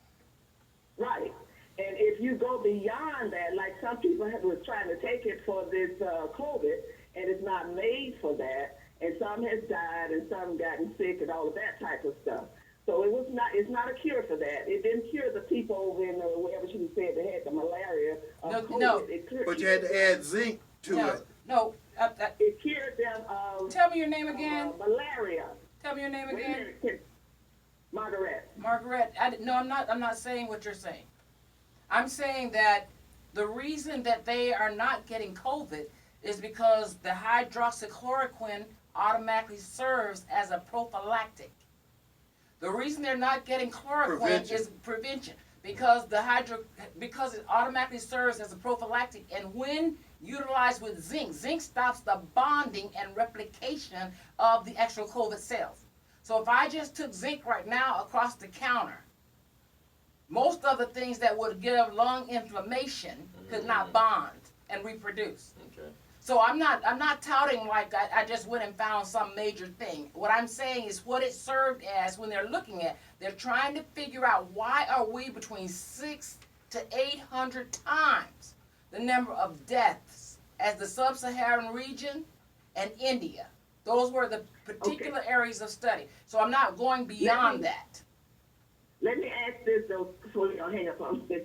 G: Right. And if you go beyond that, like some people was trying to take it for this COVID, and it's not made for that, and some has died, and some gotten sick, and all of that type of stuff. So it's not a cure for that. It didn't cure the people over in wherever she said they had the malaria. COVID.
D: No.
B: But you had to add zinc to it.
D: No.
G: It cured them of
D: Tell me your name again.
G: malaria.
D: Tell me your name
G: Wait a
D: again.
G: minute. Margaret.
D: Margaret. I'm not saying what you're saying. I'm saying that the reason that they are not getting COVID is because the hydroxychloroquine automatically serves as a prophylactic. The reason they're not getting chloroquine is prevention, because because it automatically serves as a prophylactic, and when utilized with zinc stops the bonding and replication of the actual COVID cells. So if I just took zinc right now across the counter, most of the things that would give lung inflammation could not bond and reproduce.
C: Okay.
D: So I'm not touting like I just went and found some major thing. What I'm saying is what it served as when they're looking at, they're trying to figure out why are we between 600 to 800 times the number of deaths as the sub-Saharan region and India. Those were the particular areas of study. So I'm not going beyond that.
G: Let me ask this, though, before you hang up on me.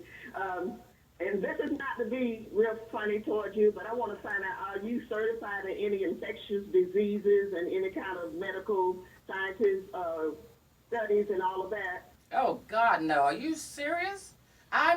G: And this is not to be real funny towards you, but I want to find out, are you certified in any infectious diseases and any kind of medical sciences studies and all of that?
D: Oh God, no! Are you serious?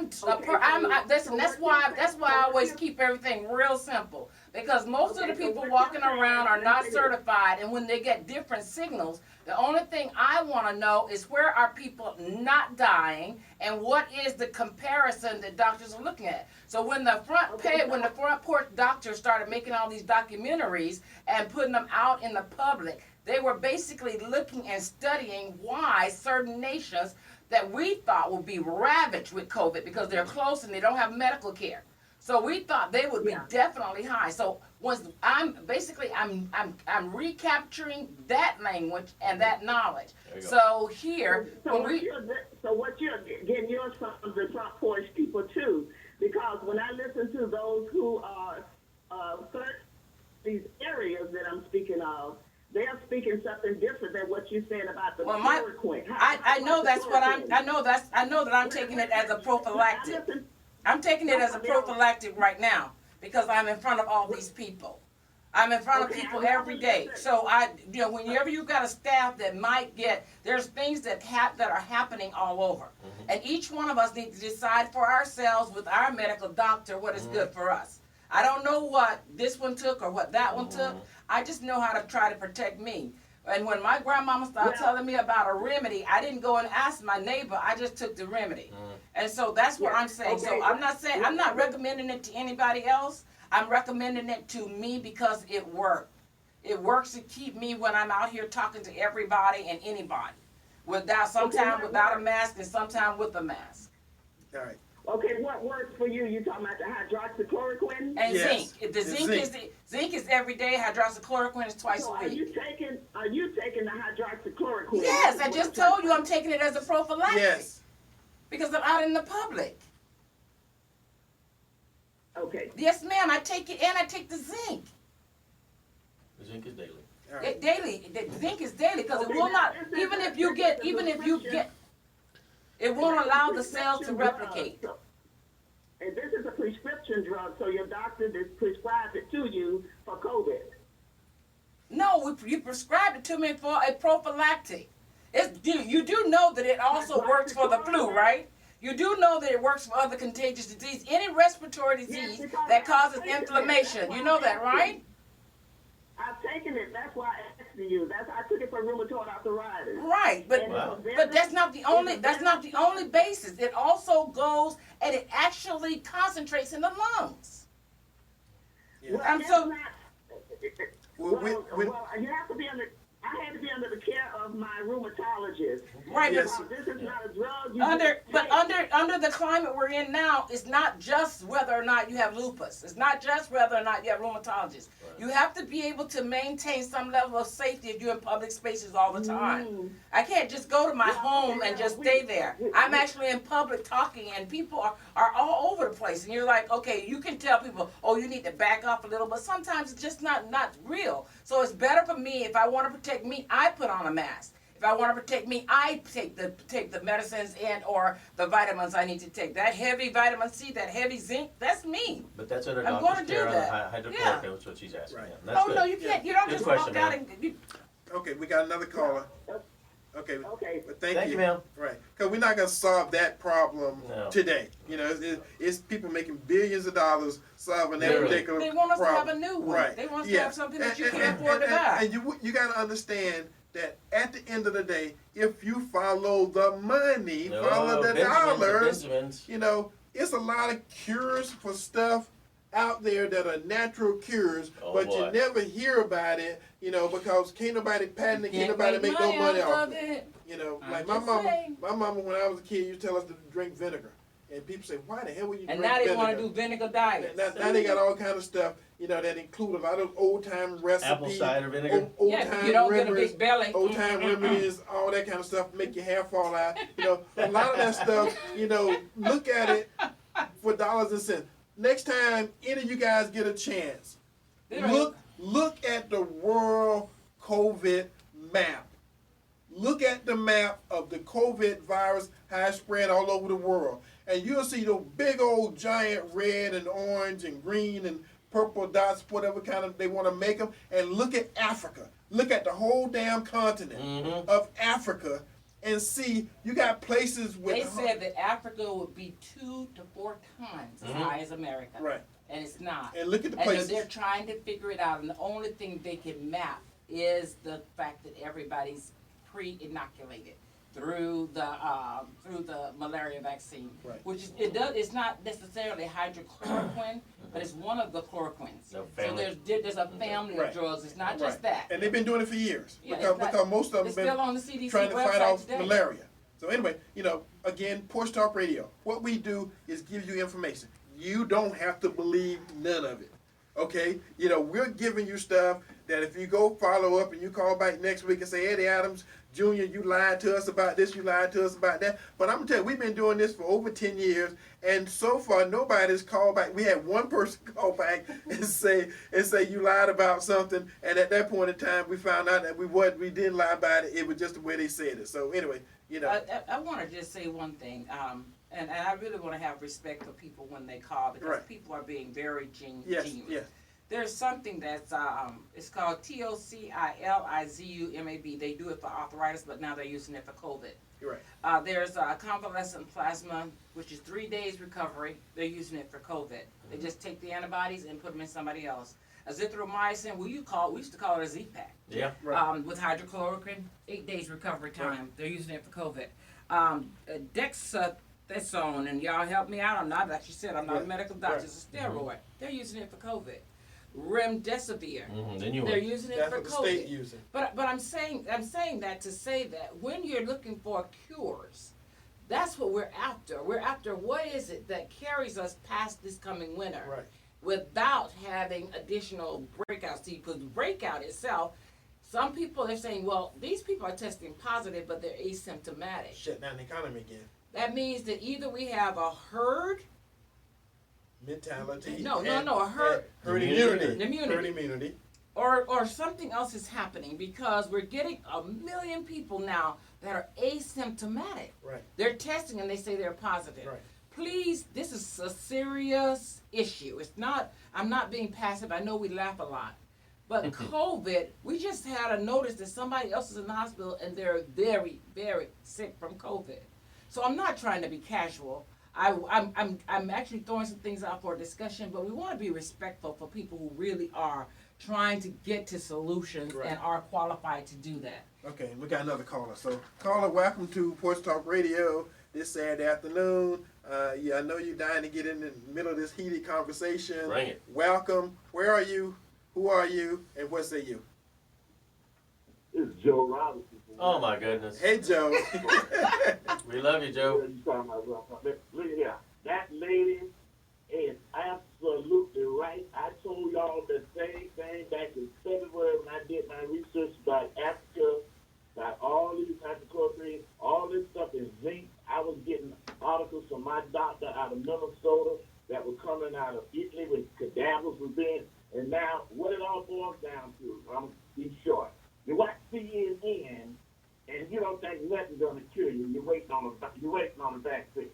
D: Listen, that's why I always keep everything real simple, because most of the people walking around are not certified, and when they get different signals, the only thing I want to know is where are people not dying, and what is the comparison that doctors are looking at. So when the front porch doctors started making all these documentaries and putting them out in the public, they were basically looking and studying why certain nations that we thought would be ravaged with COVID because they're close and they don't have medical care. So we thought they would be definitely high. So I'm recapturing that language and that knowledge. So here,
G: what you're getting yours from the front porch people too, because when I listen to those who are these areas that I'm speaking of, they are speaking something different than what you're saying about the chloroquine.
D: I know that I'm taking it as a prophylactic. I'm taking it as a prophylactic right now because I'm in front of all these people. I'm in front of people every day. So whenever you've got a staff that might get, there's things that are happening all over. And each one of us needs to decide for ourselves with our medical doctor what is good for us. I don't know what this one took or what that one took. I just know how to try to protect me. And when my grandmama started telling me about a remedy, I didn't go and ask my neighbor. I just took the remedy. And so that's what I'm saying. So I'm not recommending it to anybody else. I'm recommending it to me because it worked. It works to keep me when I'm out here talking to everybody and anybody. Sometimes without a mask and sometimes with a mask.
B: All right.
G: Okay, what works for you? You talking about the hydroxychloroquine?
D: And
B: Yes,
D: zinc. The
B: zinc.
D: zinc is every day. Hydroxychloroquine is twice
G: So
D: a
G: are
D: week.
G: you taking the hydroxychloroquine?
D: Yes, I just told you I'm taking it as a prophylactic.
B: Yes.
D: Because I'm out in the public.
G: Okay.
D: Yes, ma'am. I take it and I take the zinc.
C: The zinc is daily.
B: All right.
D: It daily. The zinc is daily because it
G: Okay,
D: will not.
G: now,
D: Even if you get, it won't allow the cells to replicate.
G: And this is a prescription drug, so your doctor just prescribed it to you for COVID.
D: No, you prescribed it to me for a prophylactic. You do know that it also works for the flu, right? You do know that it works for other contagious disease, any respiratory disease that causes inflammation. You know that, right?
G: I've taken it. That's why I asked you. I took it for rheumatoid arthritis.
D: Right, but that's not the only basis. It also goes and it actually concentrates in the lungs.
B: Yeah.
G: Well, you have to be under. I had to be under the care of my rheumatologist.
D: Right,
B: Yes.
G: This is not a drug.
D: Under the climate we're in now, it's not just whether or not you have lupus. It's not just whether or not you have rheumatologists.
C: Right.
D: You have to be able to maintain some level of safety if you're in public spaces all the time. I can't just go to my home and just stay there. I'm actually in public talking, and people are all over the place. And you're like, okay, you can tell people, oh, you need to back off a little, but sometimes it's just not real. So it's better for me if I want to protect me, I put on a mask. If I want to protect me, I take the medicines and or the vitamins I need to take. That heavy vitamin C, that heavy zinc, that's me.
C: But that's under
D: I'm
C: doctor's
D: gonna do
C: care on the
D: that.
C: hydrochloric.
D: Yeah.
C: That's what she's asking.
B: Right.
C: Yeah, that's
D: Oh
C: good.
D: no, you can't. You don't
C: Good
D: just
C: question,
D: walk out
C: ma'am.
D: and.
B: Okay, we got another caller. Okay.
G: Okay.
B: But
C: Thank you, ma'am.
B: Right, because we're not gonna solve that problem
C: No.
B: today. You know, it's people making billions of dollars solving that
C: Literally.
B: particular
D: They want us to
B: problem.
D: have a new one.
B: Right.
D: They want us
B: Yeah.
D: to have something that you
B: And-
D: can't afford to buy.
B: And you got to understand that at the end of the day, if you follow the money,
C: No,
B: follow the
C: Benjamins,
B: dollars,
C: Benjamins.
B: you know, it's a lot of cures for stuff out there that are natural cures,
C: Oh,
B: but
C: boy.
B: you never hear about it, you know, because can't nobody patent it, can't
D: Can't
B: nobody make no money
D: out
B: off
D: of
B: it.
D: it.
B: You know,
D: I'm
B: like my
D: just
B: mama,
D: saying.
B: when I was a kid, used to tell us to drink vinegar, and people say, "Why the hell would you
D: And
B: drink
D: now they
B: vinegar?"
D: want to do vinegar diets.
B: Now they got all kind of stuff, you know, that include a lot of old time recipes,
C: Apple cider vinegar.
B: old
D: Yeah,
B: time
D: you don't get a
B: remedies,
D: big belly.
B: old time remedies, all that kind of stuff, make your hair fall out. You know, a lot of that stuff. You know, look at it for dollars and cents. Next time any of you guys get a chance, look at the world COVID map. Look at the map of the COVID virus, how it spread all over the world. And you'll see those big old giant red and orange and green and purple dots, whatever kind of they want to make them. And look at Africa. Look at the whole damn continent of Africa and see you got places with...
D: They said that Africa would be 2 to 4 times as high as America.
B: Right.
D: And it's not.
B: And look at the
D: And
B: places.
D: they're trying to figure it out. And the only thing they can map is the fact that everybody's pre-inoculated through the malaria vaccine,
B: Right.
D: which is, it's not necessarily hydrochloroquine, but it's one of the chloroquines.
C: No,
D: So
C: family.
D: there's a family
B: Right.
D: of drugs. It's not
B: Right.
D: just that.
B: And they've been doing it for years.
D: Yeah,
B: because,
D: it's not-
B: because most of
D: It's
B: them
D: still
B: been
D: on the CDC
B: trying to
D: website
B: fight off
D: today.
B: malaria. So anyway, you know, again, Porch Talk Radio. What we do is give you information. You don't have to believe none of it. Okay? You know, we're giving you stuff that if you go follow up and you call back next week and say, Eddie Adams Jr., you lied to us about this, you lied to us about that. But I'm gonna tell you, we've been doing this for over 10 years, and so far nobody's called back. We had one person call back and say you lied about something, and at that point in time we found out that we didn't lie about it. It was just the way they said it. So anyway, you know.
D: I want to just say one thing, and I really want to have respect for people when they call because
B: Right.
D: people are being very genuine.
B: Yes, yes.
D: There's something that's it's called TOCILIZUMAB. They do it for arthritis, but now they're using it for COVID.
B: You're right.
D: There's convalescent plasma, which is 3 days recovery. They're using it for COVID. They just take the antibodies and put them in somebody else. azithromycin, we used to call it a Z-Pack.
C: Yeah.
B: Right.
D: With hydrochloroquine, 8 days recovery time.
B: Right.
D: They're using it for COVID. Dexamethasone, and y'all help me out. I'm not, like you said, I'm not a
B: Right.
D: medical doctor.
B: Right.
D: It's a steroid. They're using it for COVID. Remdesivir.
C: Then you
D: They're
C: win.
D: using it
B: That's
D: for
B: what the
D: COVID.
B: state using.
D: But I'm saying that to say that when you're looking for cures, that's what we're after. We're after what is it that carries us past this coming winter,
B: Right.
D: without having additional breakouts. See, because the breakout itself, some people are saying, well, these people are testing positive, but they're asymptomatic.
B: Shut down the economy again.
D: That means that either we have a herd,
B: Mentality.
D: No,
B: and-
D: a herd-
B: and herd
C: Immunity.
B: immunity. Herd immunity.
D: or something else is happening, because we're getting 1 million people now that are asymptomatic.
B: Right.
D: They're testing and they say they're positive.
B: Right.
D: Please, this is a serious issue. It's not, I'm not being passive. I know we laugh a lot. But COVID, we just had a notice that somebody else is in the hospital and they're very, very sick from COVID. So I'm not trying to be casual. I'm actually throwing some things out for a discussion, but we want to be respectful for people who really are trying to get to solutions
B: Right.
D: and are qualified to do that.
B: Okay, we got another caller. So, caller, welcome to Porch Talk Radio this Saturday afternoon. I know you're dying to get in the middle of this heated conversation.
C: Bring it.
B: Welcome. Where are you? Who are you? And what say you?
E: This is Joe Robinson.
C: Oh my goodness.
B: Hey, Joe.
C: We love you, Joe.
E: Look here. That lady is absolutely right. I told y'all the same thing back in February when I did my research about Africa, about all these hydrochloroquine, all this stuff is zinc. I was getting articles from my doctor out of Minnesota that were coming out of Italy with cadavers were being. And now, what it all boils down to, I'm going to be short. You watch CNN, and you don't think nothing's going to cure you. You're waiting on the vaccine.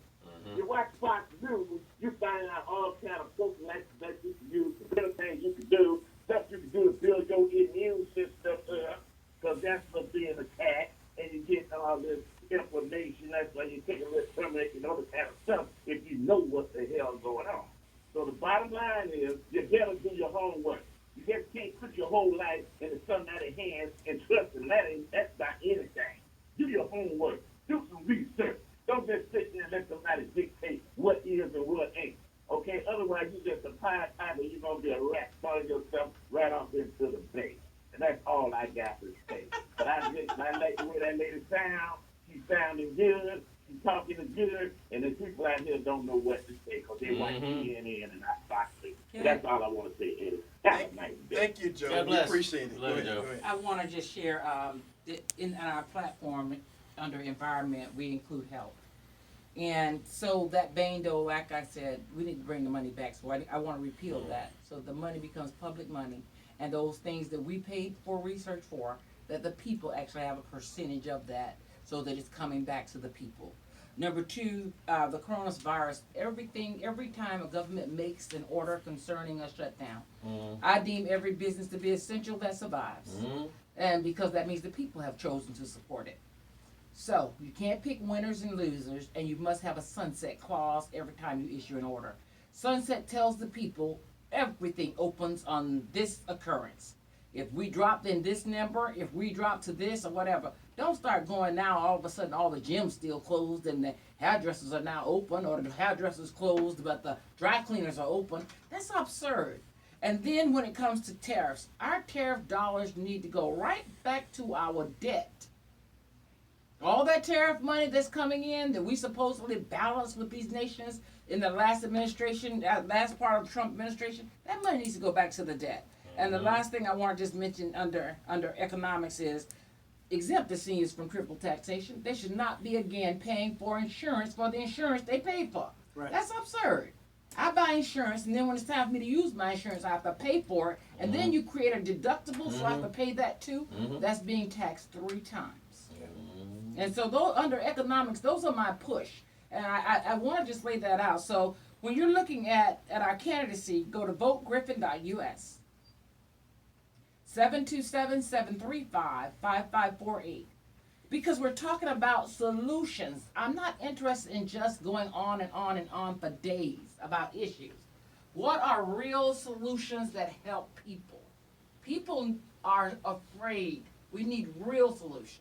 E: You watch Fox News, you find out all kind of prophylactics that you can use, the better things you can do, stuff you can do to build your immune system up, because that's what's being attacked, and you get all this inflammation. That's why you take a little turmeric and all this kind of stuff if you know what the hell's going on. So the bottom line is, you better do your homework. You just can't put your whole life into somebody's hands and trust them. That's not anything. Do your homework. Do some research. Don't just sit there and let somebody dictate what is and what ain't. Okay? Otherwise, you're just a pie tiger. You're going to be a rat falling yourself right off into the bay. And that's all I got to say. But I like the way that lady sound. She's sounding good. She's talking good. And the people out here don't know what to say because they watch CNN and not Fox News. That's all I want to say, Eddie. Have a nice day.
B: Thank you, Joe.
C: God
B: We
C: bless.
B: appreciate it.
C: Love
B: Go
C: you,
B: ahead,
C: Joe.
B: go ahead.
D: I want to just share, in our platform under environment, we include health. And so that vein, though, like I said, we need to bring the money back. So I want to repeal that. So the money becomes public money. And those things that we paid for research for, that the people actually have a percentage of that so that it's coming back to the people. Number two, the coronavirus, every time a government makes an order concerning a shutdown, I deem every business to be essential that survives. And because that means the people have chosen to support it. So you can't pick winners and losers, and you must have a sunset clause every time you issue an order. Sunset tells the people everything opens on this occurrence. If we dropped in this number, if we drop to this or whatever, don't start going now all of a sudden all the gyms still closed and the hairdressers are now open, or the hairdressers closed but the dry cleaners are open. That's absurd. And then when it comes to tariffs, our tariff dollars need to go right back to our debt. All that tariff money that's coming in that we supposedly balanced with these nations in the last administration, last part of the Trump administration, that money needs to go back to the debt. And the last thing I want to just mention under economics is exempt the seniors from triple taxation. They should not be again paying for insurance for the insurance they paid for.
B: Right.
D: That's absurd. I buy insurance, and then when it's time for me to use my insurance, I have to pay for it. And then you create a deductible, so I have to pay that too. That's being taxed 3 times. And so those, under economics, those are my push. And I want to just lay that out. So when you're looking at our candidacy, go to votegriffin.us. 727-735-5548. Because we're talking about solutions. I'm not interested in just going on and on and on for days about issues. What are real solutions that help people? People are afraid. We need real solutions.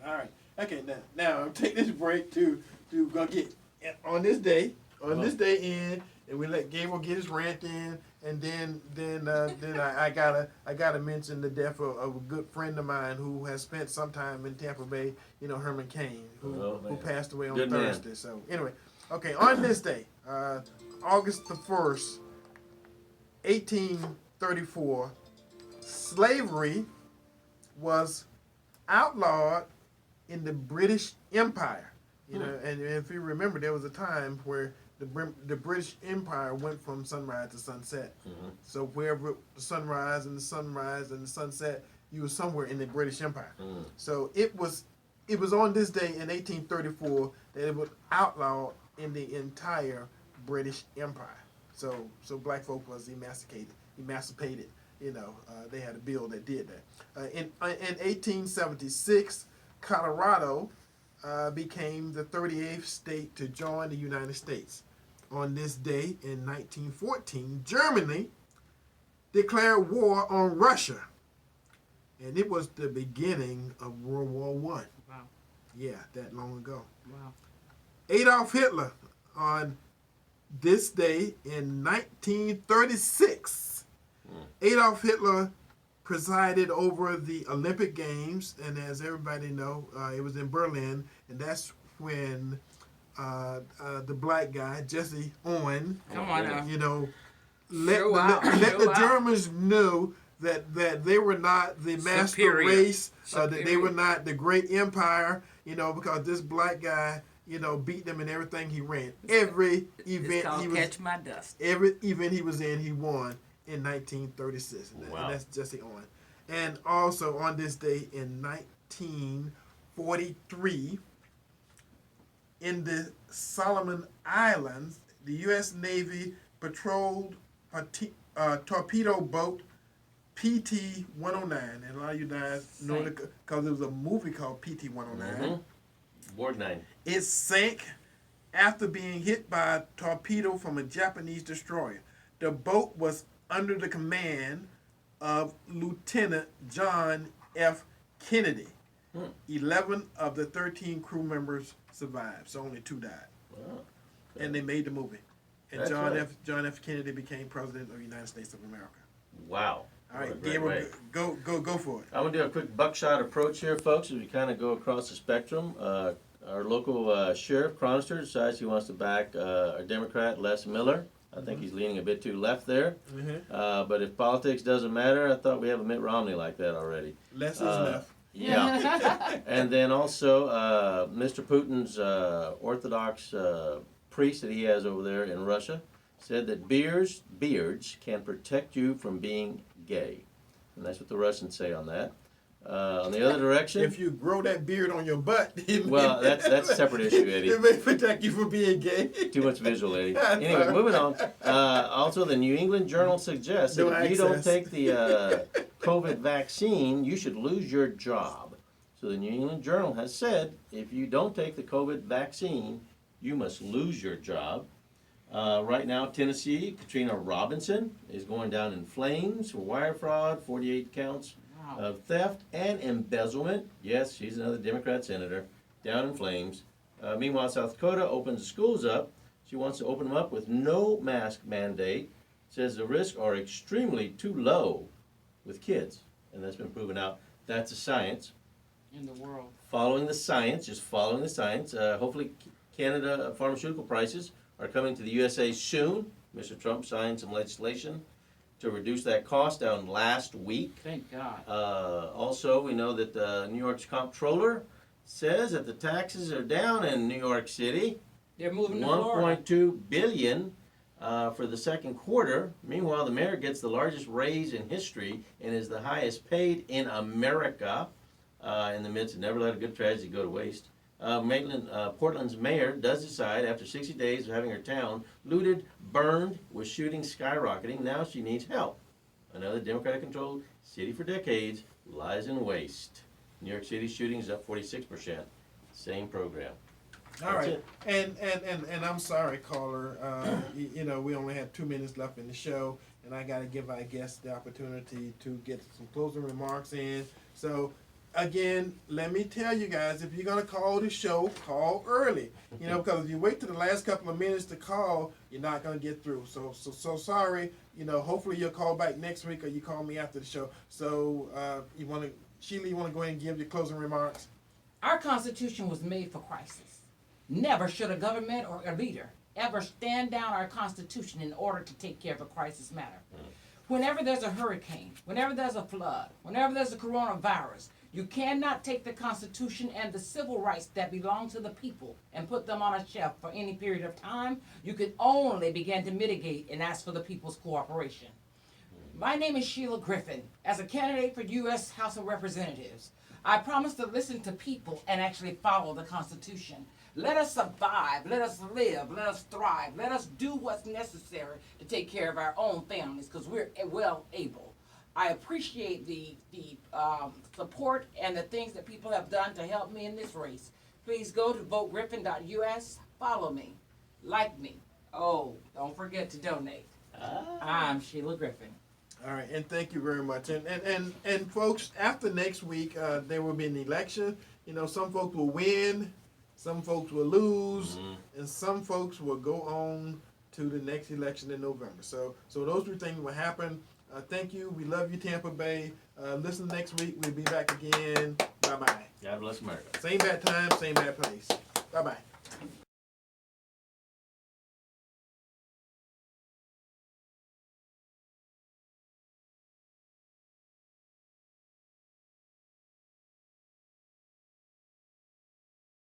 B: All right. Okay. Now I'm taking this break to go get on this day in, and we let Gabriel get his rant in, and then I gotta mention the death of a good friend of mine who has spent some time in Tampa Bay. You know, Herman Cain, who passed away on Thursday. Man. So anyway, okay. On this day, August the 1st, 1834, slavery was outlawed in the British Empire. You know, and if you remember, there was a time where the British Empire went from sunrise to sunset. Mm-hmm. So wherever the sunrise and the sunset, you were somewhere in the British Empire. Mm. So it was on this day in 1834 that it was outlawed in the entire British Empire. So black folk was emancipated. You know, they had a bill that did that. In 1876, Colorado became the 38th state to join the United States. On this day in 1914, Germany declared war on Russia. And it was the beginning of World War I.
D: Wow.
B: Yeah, that long ago.
D: Wow.
B: Adolf Hitler, on this day in 1936, Adolf Hitler presided over the Olympic Games, and as everybody know, it was in Berlin, and that's when the black guy, Jesse Owens, you know, let the Germans know that they were not the master race, that they were not the great empire, you know, because this black guy, you know, beat them in everything he ran. Every event he was
D: Catch My Dust.
B: Every event he was in, he won in 1936. Wow. And that's Jesse Owens. And also on this day in 1943, in the Solomon Islands, the U.S. Navy patrolled a torpedo boat PT-109. And a lot of you guys know it because there was a movie called PT-109.
C: Mm-hmm. Board 9.
B: It sank after being hit by a torpedo from a Japanese destroyer. The boat was under the command of Lieutenant John F. Kennedy. 11 of the 13 crew members survived, so only 2 died. Wow. And they made the movie. And John F. Kennedy became president of the United States of America.
C: Wow.
B: All right, Gabriel, go for it.
C: I'm going to do a quick buckshot approach here, folks, as we kind of go across the spectrum. Our local sheriff, Chronister, decides he wants to back our Democrat, Les Miller. I think he's leaning a bit too left there. Mm-hmm. But if politics doesn't matter, I thought we have a Mitt Romney like that already.
B: Les is left.
C: Yeah. And then also Mr. Putin's Orthodox priest that he has over there in Russia said that beards can protect you from being gay. And that's what the Russians say on that. On the other direction,
B: if you grow that beard on your butt,
C: well, that's a separate issue, Eddie.
B: It may protect you from being gay.
C: Too much visual, Eddie. Anyway, moving on. Also, the New England Journal suggests that if you don't take the COVID vaccine, you should lose your job. So the New England Journal has said if you don't take the COVID vaccine, you must lose your job. Right now, Tennessee, Katrina Robinson is going down in flames for wire fraud, 48 counts of theft and embezzlement. Yes, she's another Democrat senator, down in flames. Meanwhile, South Dakota opens the schools up. She wants to open them up with no mask mandate. Says the risks are extremely too low with kids. And that's been proven out. That's a science.
D: In the world.
C: Following the science, just following the science. Hopefully, Canada pharmaceutical prices are coming to the USA soon. Mr. Trump signed some legislation to reduce that cost down last week.
D: Thank God.
C: Also, we know that New York's comptroller says that the taxes are down in New York City.
D: They're moving to Florida.
C: $1.2 billion for the second quarter. Meanwhile, the mayor gets the largest raise in history and is the highest paid in America. In the midst of never let a good tragedy go to waste. Portland's mayor does decide after 60 days of having her town looted, burned, with shooting skyrocketing, now she needs help. Another Democratic-controlled city for decades lies in waste. New York City shootings up 46%. Same program.
B: All
C: That's
B: right,
C: it.
B: and I'm sorry, caller. You know, we only have 2 minutes left in the show, and I got to give our guests the opportunity to get some closing remarks in. So, again, let me tell you guys, if you're gonna call the show, call early. You know, because if you wait till the last couple of minutes to call, you're not gonna get through. So sorry. You know, hopefully you'll call back next week, or you call me after the show. So, Sheila, you want to go ahead and give your closing remarks?
D: Our Constitution was made for crisis. Never should a government or a leader ever stand down our Constitution in order to take care of a crisis matter. Whenever there's a hurricane, whenever there's a flood, whenever there's a coronavirus, you cannot take the Constitution and the civil rights that belong to the people and put them on a shelf for any period of time. You can only begin to mitigate and ask for the people's cooperation. My name is Sheila Griffin. As a candidate for U.S. House of Representatives, I promise to listen to people and actually follow the Constitution. Let us survive, let us live, let us thrive, let us do what's necessary to take care of our own families, because we're well able. I appreciate the support and the things that people have done to help me in this race. Please go to votegriffin.us, follow me, like me. Oh, don't forget to donate. I'm Sheila Griffin.
B: All right, and thank you very much. And folks, after next week, there will be an election. You know, some folks will win, some folks will lose, and some folks will go on to the next election in November. So those 3 things will happen. Thank you. We love you, Tampa Bay. Listen next week. We'll be back again. Bye-bye.
C: God bless America.
B: Same bad time, same bad place. Bye-bye.